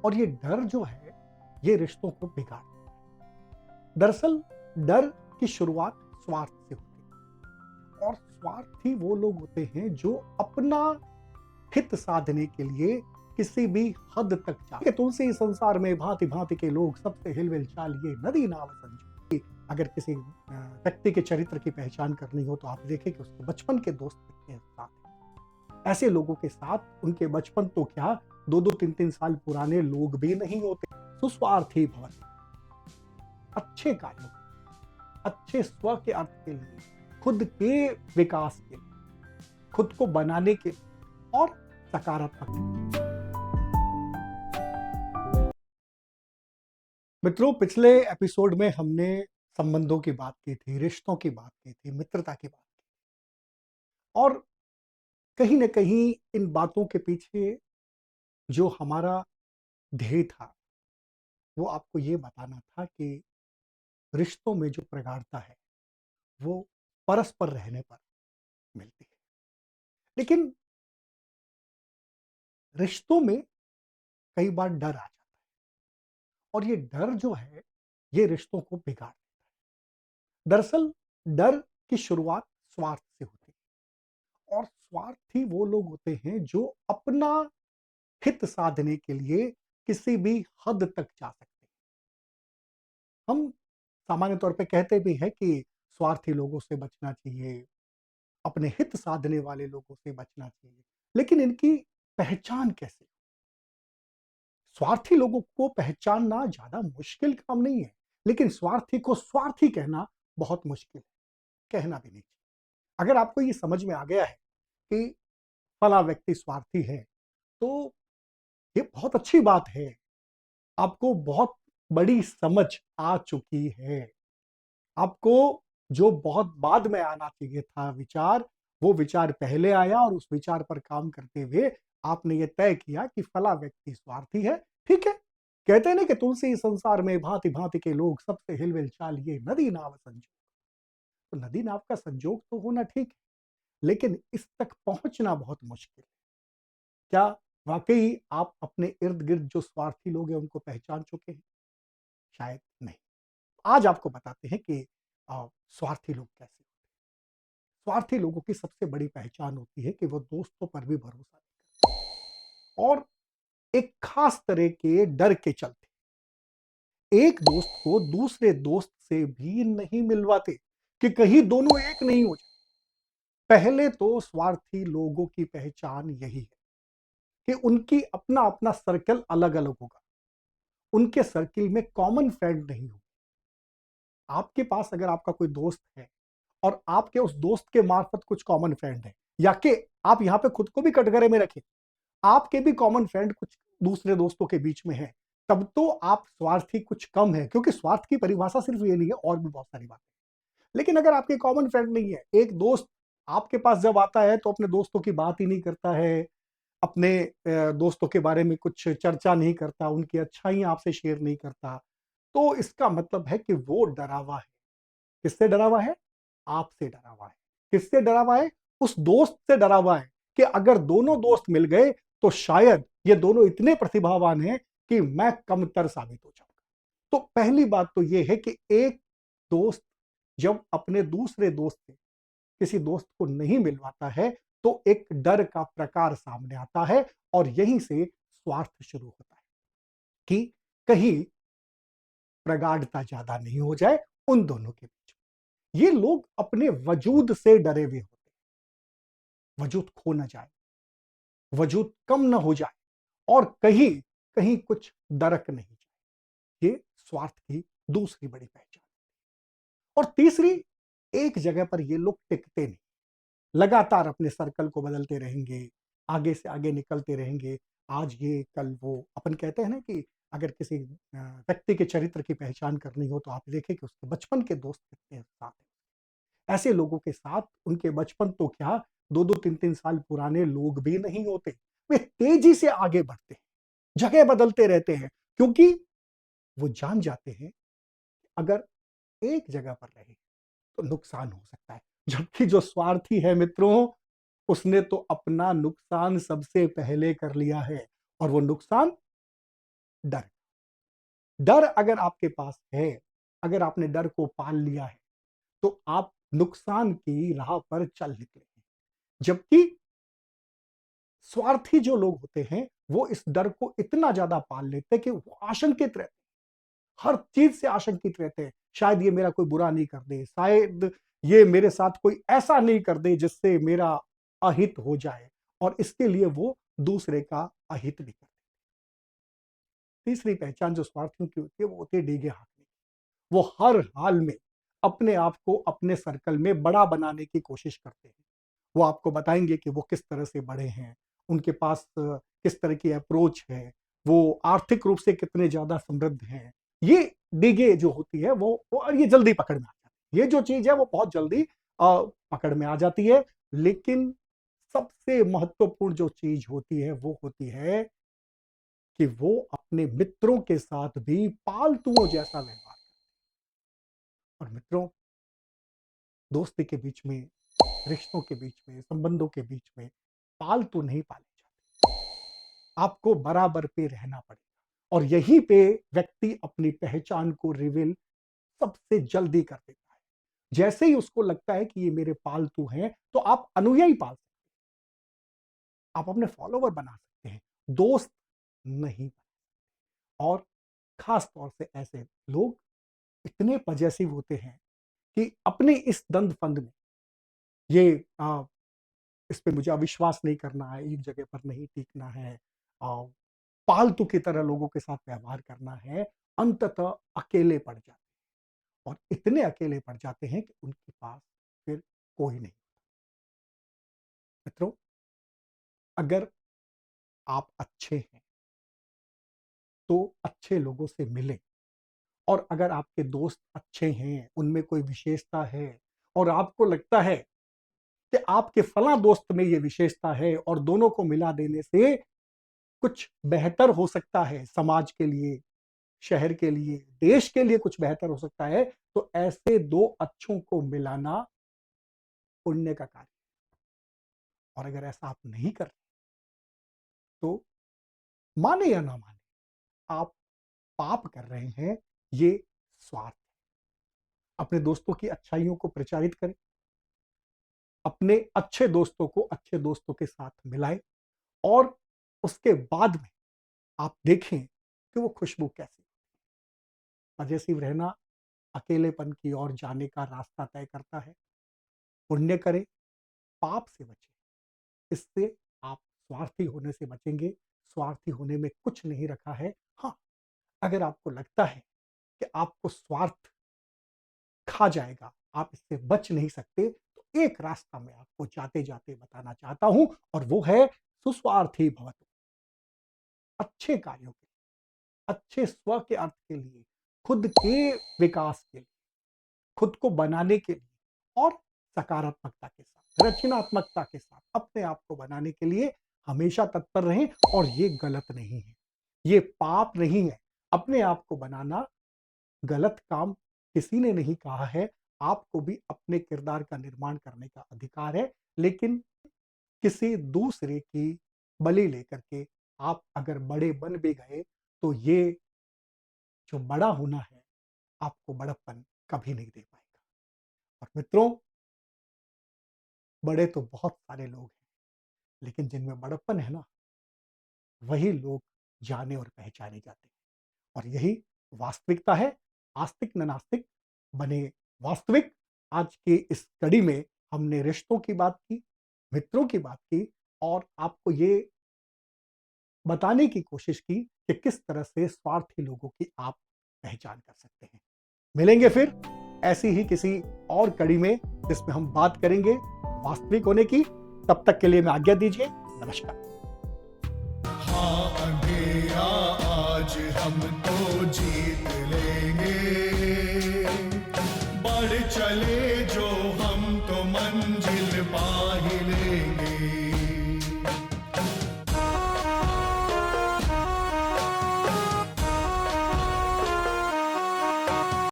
और ये डर जो है ये रिश्तों को बिगाड़ देता है। दरअसल डर की शुरुआत स्वार्थ से होती है और स्वार्थी वो लोग होते हैं जो अपना हित साधने के लिए किसी भी हद तक जाते। तुलसी संसार में भांति भांति के लोग सबसे हिलमिल चालिए नदी नाव समझो। अगर किसी व्यक्ति के चरित्र की पहचान करनी हो तो आप देखें कि उसके बचपन के दोस्त कितने साथ हैं। ऐसे लोगों के साथ उनके बचपन तो क्या 2-2 3-3 साल पुराने लोग भी नहीं होते। सुस्वार्थी भवन अच्छे कार्यों अच्छे स्व के अर्थ के लिए, खुद के विकास के लिए, खुद को बनाने के लिए और सकारात्मक। मित्रों, पिछले एपिसोड में हमने संबंधों की बात की थी, रिश्तों की बात की थी, मित्रता की बात की और कहीं न कहीं इन बातों के पीछे जो हमारा ध्येय था, वो आपको ये बताना था कि रिश्तों में जो प्रगाढ़ता है, वो परस्पर रहने पर मिलती है। लेकिन रिश्तों में कई बार डर आ जाता है और ये डर जो है, ये रिश्तों को बिगाड़ देता है। दरअसल डर की शुरुआत स्वार्थ से होती है और स्वार्थी वो लोग होते हैं जो अपना हित साधने के लिए किसी भी हद तक जा सकते हैं। हम सामान्य तौर पे कहते भी हैं कि स्वार्थी लोगों से बचना चाहिए, अपने हित साधने वाले लोगों से बचना चाहिए। लेकिन इनकी पहचान कैसे? स्वार्थी लोगों को पहचानना ज़्यादा मुश्किल काम नहीं है, लेकिन स्वार्थी को स्वार्थी कहना बहुत मुश्किल है, कहना भी नहीं चाहिए। अगर आपको ये समझ में आ गया है कि फला व्यक्ति स्वार्थी है, तो ये बहुत अच्छी बात है। आपको बहुत बड़ी समझ आ चुकी है। आपको जो बहुत बाद में आना चाहिए था विचार, वो विचार पहले आया और उस विचार पर काम करते हुए आपने ये तय किया कि फला व्यक्ति स्वार्थी है। ठीक है, कहते हैं ना कि तुलसी संसार में भांति भांति के लोग सबसे हिलमिल चालिए नदी नाव संजो। तो नदी नाव का संजोग तो होना ठीक है, लेकिन इस तक पहुंचना बहुत मुश्किल है। क्या वाकई आप अपने इर्द गिर्द जो स्वार्थी लोग हैं उनको पहचान चुके हैं? शायद नहीं। आज आपको बताते हैं कि स्वार्थी लोग कैसे होते हैं। स्वार्थी लोगों की सबसे बड़ी पहचान होती है कि वो दोस्तों पर भी भरोसा नहीं करते और एक खास तरह के डर के चलते एक दोस्त को दूसरे दोस्त से भी नहीं मिलवाते कि कहीं दोनों एक नहीं हो जाए। पहले तो स्वार्थी लोगों की पहचान यही है कि उनकी अपना अपना सर्कल अलग अलग होगा, उनके सर्किल में कॉमन फ्रेंड नहीं होगा। आपके पास अगर आपका कोई दोस्त है और आपके उस दोस्त के मार्फत कुछ कॉमन फ्रेंड है, या कि आप यहां पे खुद को भी कटघरे में रखें, आपके भी कॉमन फ्रेंड कुछ दूसरे दोस्तों के बीच में है, तब तो आप स्वार्थी कुछ कम है, क्योंकि स्वार्थ की परिभाषा सिर्फ ये नहीं है, और भी बहुत सारी बातें। लेकिन अगर आपके कॉमन फ्रेंड नहीं है, एक दोस्त आपके पास जब आता है तो अपने दोस्तों की बात ही नहीं करता है, अपने दोस्तों के बारे में कुछ चर्चा नहीं करता, उनकी अच्छाइयां आपसे शेयर नहीं करता, तो इसका मतलब है कि वो डरावा है। किससे डरा हुआ है? आपसे डरा हुआ है। किससे डरा हुआ है? उस दोस्त से डरा हुआ है कि अगर दोनों दोस्त मिल गए तो शायद ये दोनों इतने प्रतिभावान हैं कि मैं कमतर साबित हो जाऊंगा। तो पहली बात तो ये है कि एक दोस्त जब अपने दूसरे दोस्त से किसी दोस्त को नहीं मिलवाता है तो एक डर का प्रकार सामने आता है और यहीं से स्वार्थ शुरू होता है कि कहीं प्रगाढ़ता ज्यादा नहीं हो जाए उन दोनों के बीच। ये लोग अपने वजूद से डरे हुए होते हैं। वजूद खो ना जाए, वजूद कम ना हो जाए और कहीं कहीं कुछ दरक नहीं जाए। ये स्वार्थ की दूसरी बड़ी पहचान। और तीसरी, एक जगह पर ये लोग टिकते नहीं, लगातार अपने सर्कल को बदलते रहेंगे, आगे से आगे निकलते रहेंगे। आज ये कल वो। अपन कहते हैं ना कि अगर किसी व्यक्ति के चरित्र की पहचान करनी हो तो आप देखें कि उसके बचपन के दोस्त कितने साथ हैं। ऐसे लोगों के साथ उनके बचपन तो क्या 2-2 3-3 साल पुराने लोग भी नहीं होते। वे तेजी से आगे बढ़ते हैं, जगह बदलते रहते हैं, क्योंकि वो जान जाते हैं अगर एक जगह पर रहे तो नुकसान हो सकता है। जबकि जो स्वार्थी है मित्रों, उसने तो अपना नुकसान सबसे पहले कर लिया है और वो नुकसान डर। डर अगर आपके पास है, अगर आपने डर को पाल लिया है, तो आप नुकसान की राह पर चल निकले हैं। जबकि स्वार्थी जो लोग होते हैं, वो इस डर को इतना ज्यादा पाल लेते हैं कि वो आशंकित रहते हैं, हर चीज से आशंकित रहते हैं। शायद ये मेरा कोई बुरा नहीं कर दे, शायद ये मेरे साथ कोई ऐसा नहीं कर दे जिससे मेरा अहित हो जाए, और इसके लिए वो दूसरे का अहित भी करते हैं। तीसरी पहचान जो स्वार्थियों की होती है, वो होती है डींगे हाँकने की। वो हर हाल में अपने आप को अपने सर्कल में बड़ा बनाने की कोशिश करते हैं। वो आपको बताएंगे कि वो किस तरह से बड़े हैं, उनके पास किस तरह की अप्रोच है, वो आर्थिक रूप से कितने ज्यादा समृद्ध हैं। ये डीगे जो होती है वो और ये जल्दी पकड़ में आ जाती है। ये जो चीज है वो बहुत जल्दी पकड़ में आ जाती है। लेकिन सबसे महत्वपूर्ण जो चीज होती है वो होती है कि वो अपने मित्रों के साथ भी पालतुओं जैसा व्यवहार। और मित्रों, दोस्ती के बीच में, रिश्तों के बीच में, संबंधों के बीच में पालतू नहीं पाले जाते। आपको बराबर पे रहना पड़ेगा, और यहीं पे व्यक्ति अपनी पहचान को रिवील सबसे जल्दी कर देता है। जैसे ही उसको लगता है कि ये मेरे पालतू हैं, तो आप अनुयायी पाल सकते हैं, आप अपने फॉलोवर बना सकते हैं, दोस्त नहीं। और खास तौर से ऐसे लोग इतने पजेसिव होते हैं कि अपने इस दंड फंद में, ये इस पे मुझे अविश्वास नहीं करना है, एक जगह पर नहीं टिकना है, आ, पालतू की तरह लोगों के साथ व्यवहार करना है, अंततः अकेले पड़ जाते हैं। और इतने अकेले पड़ जाते हैं कि उनके पास फिर कोई नहीं। मित्रों, अगर आप अच्छे हैं तो अच्छे लोगों से मिलें। और अगर आपके दोस्त अच्छे हैं, उनमें कोई विशेषता है, और आपको लगता है कि आपके फला दोस्त में ये विशेषता है और दोनों को मिला देने से कुछ बेहतर हो सकता है, समाज के लिए, शहर के लिए, देश के लिए कुछ बेहतर हो सकता है, तो ऐसे दो अच्छों को मिलाना पुण्य का कार्य। और अगर ऐसा आप नहीं कर रहे, तो माने या ना माने, आप पाप कर रहे हैं। ये स्वार्थ। अपने दोस्तों की अच्छाइयों को प्रचारित करें, अपने अच्छे दोस्तों को अच्छे दोस्तों के साथ मिलाएं, और उसके बाद में आप देखें कि वो खुशबू कैसी। पजेसिव रहना अकेलेपन की ओर जाने का रास्ता तय करता है। पुण्य करें, पाप से बचें, इससे आप स्वार्थी होने से बचेंगे। स्वार्थी होने में कुछ नहीं रखा है। हाँ, अगर आपको लगता है कि आपको स्वार्थ खा जाएगा, आप इससे बच नहीं सकते, तो एक रास्ता मैं आपको जाते जाते बताना चाहता हूं, और वो है सुस्वार्थी भवतु। अच्छे कार्यों के लिए, अच्छे स्व के अर्थ के लिए, खुद के विकास के लिए, खुद को बनाने के लिए, और सकारात्मकता के साथ, रचनात्मकता के साथ अपने आप को बनाने के लिए हमेशा तत्पर रहें। और ये गलत नहीं है, ये पाप नहीं है। अपने आप को बनाना गलत काम किसी ने नहीं कहा है। आपको भी अपने किरदार का निर्माण करने का अधिकार है, लेकिन किसी दूसरे की बलि लेकर के आप अगर बड़े बन भी गए, तो ये जो बड़ा होना है, आपको बड़प्पन कभी नहीं दे पाएगा। और मित्रों, बड़े तो बहुत सारे लोग हैं, लेकिन जिनमें बड़प्पन है ना, वही लोग जाने और पहचाने जाते हैं। और यही वास्तविकता है। आस्तिक न नास्तिक बने वास्तविक। आज की इस कड़ी में हमने रिश्तों की बात की, मित्रों की बात की, और आपको ये बताने की कोशिश की कि किस तरह से स्वार्थी लोगों की आप पहचान कर सकते हैं। मिलेंगे फिर ऐसी ही किसी और कड़ी में, जिसमें हम बात करेंगे वास्तविक होने की। तब तक के लिए मैं आज्ञा दीजिए। नमस्कार। हाँ, अंधेरा आज हम तो जीत लेंगे, बढ़ चले जो हम तो मन